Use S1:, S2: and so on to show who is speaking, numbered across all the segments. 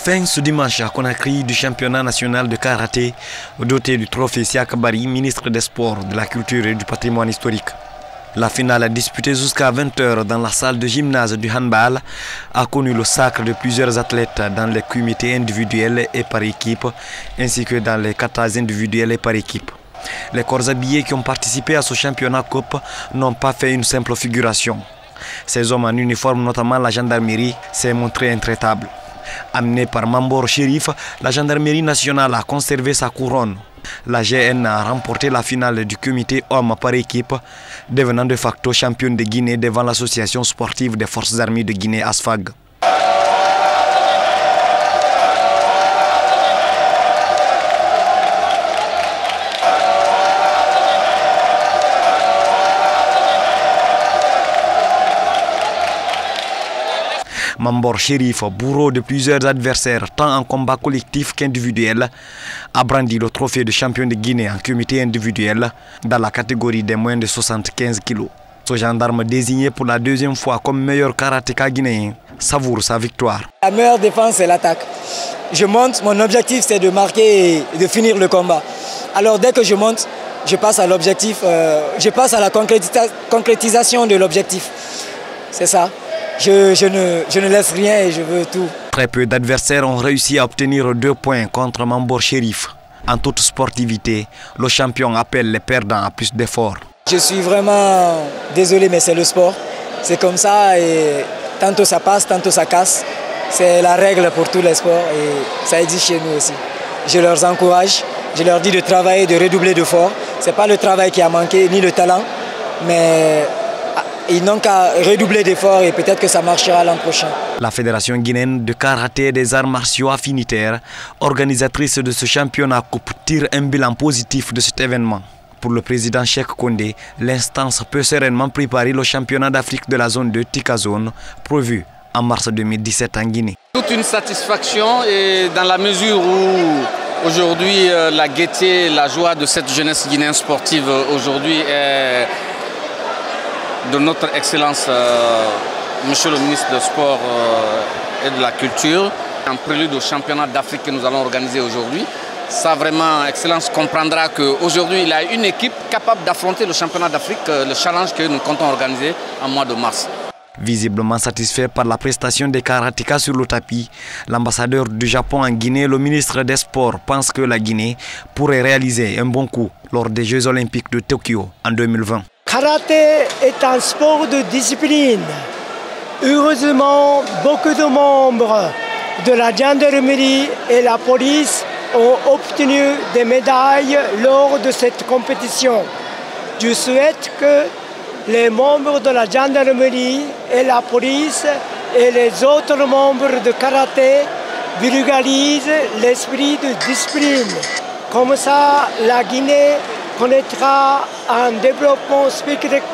S1: Fin ce dimanche à Conakry du championnat national de karaté, doté du trophée Siaka Barry, ministre des Sports, de la Culture et du Patrimoine historique. La finale disputée jusqu'à 20 h dans la salle de gymnase du handball a connu le sacre de plusieurs athlètes dans les comités individuels et par équipe, ainsi que dans les katas individuels et par équipe. Les corps habillés qui ont participé à ce championnat coupe n'ont pas fait une simple figuration. Ces hommes en uniforme, notamment la gendarmerie, s'est montré intraitable. Amenée par Mambor Chérif, la gendarmerie nationale a conservé sa couronne. La GN a remporté la finale du comité homme par équipe, devenant de facto championne de Guinée devant l'association sportive des forces armées de Guinée ASFAG. Mambor Chérif, bourreau de plusieurs adversaires tant en combat collectif qu'individuel, a brandi le trophée de champion de Guinée en comité individuel dans la catégorie des moins de 75 kg. Ce gendarme désigné pour la deuxième fois comme meilleur karatéka guinéen savoure sa victoire.
S2: La meilleure défense, c'est l'attaque. Je monte, mon objectif c'est de marquer et de finir le combat. Alors dès que je monte, je passe à l'objectif, je passe à la concrétisation de l'objectif. C'est ça. Je ne laisse rien et je veux tout.
S1: Très peu d'adversaires ont réussi à obtenir 2 points contre Mambor Chérif. En toute sportivité, le champion appelle les perdants à plus d'efforts.
S2: Je suis vraiment désolé, mais c'est le sport. C'est comme ça et tantôt ça passe, tantôt ça casse. C'est la règle pour tous les sports et ça existe chez nous aussi. Je leur encourage, je leur dis de travailler, de redoubler d'efforts. Ce n'est pas le travail qui a manqué, ni le talent, mais ils n'ont qu'à redoubler d'efforts et peut-être que ça marchera l'an prochain.
S1: La Fédération guinéenne de karaté et des arts martiaux affinitaires, organisatrice de ce championnat coupe, tire un bilan positif de cet événement. Pour le président Cheikh Condé, l'instance peut sereinement préparer le championnat d'Afrique de la zone de Tikazone, prévu en mars 2017 en Guinée.
S3: Toute une satisfaction et dans la mesure où aujourd'hui la gaieté, la joie de cette jeunesse guinéenne sportive aujourd'hui est de notre excellence, monsieur le ministre des Sports et de la Culture, en prélude au championnat d'Afrique que nous allons organiser aujourd'hui. Ça vraiment, excellence comprendra qu'aujourd'hui il y a une équipe capable d'affronter le championnat d'Afrique, le challenge que nous comptons organiser en mois de mars.
S1: Visiblement satisfait par la prestation des karatékas sur le tapis, l'ambassadeur du Japon en Guinée, le ministre des Sports, pense que la Guinée pourrait réaliser un bon coup lors des Jeux Olympiques de Tokyo en 2020.
S4: Karaté est un sport de discipline. Heureusement, beaucoup de membres de la gendarmerie et la police ont obtenu des médailles lors de cette compétition. Je souhaite que les membres de la gendarmerie et la police et les autres membres de karaté vulgarisent l'esprit de discipline. Comme ça, la Guinée connaîtra un développement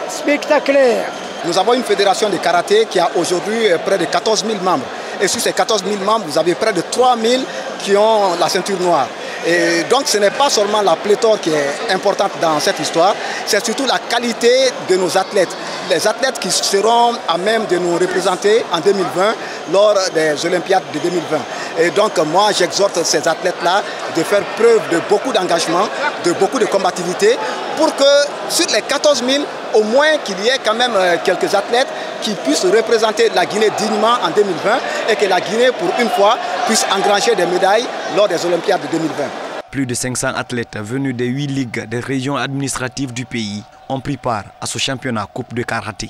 S4: spectaculaire.
S5: Nous avons une fédération de karaté qui a aujourd'hui près de 14 000 membres. Et sur ces 14 000 membres, vous avez près de 3 000 qui ont la ceinture noire. Et donc ce n'est pas seulement la pléthore qui est importante dans cette histoire, c'est surtout la qualité de nos athlètes. Les athlètes qui seront à même de nous représenter en 2020 lors des Olympiades de 2020. Et donc moi j'exhorte ces athlètes-là de faire preuve de beaucoup d'engagement, de beaucoup de combativité pour que sur les 14 000, au moins qu'il y ait quand même quelques athlètes qui puissent représenter la Guinée dignement en 2020 et que la Guinée, pour une fois, puisse engranger des médailles lors des Olympiades de 2020.
S1: Plus de 500 athlètes venus des 8 ligues des régions administratives du pays ont pris part à ce championnat coupe de karaté.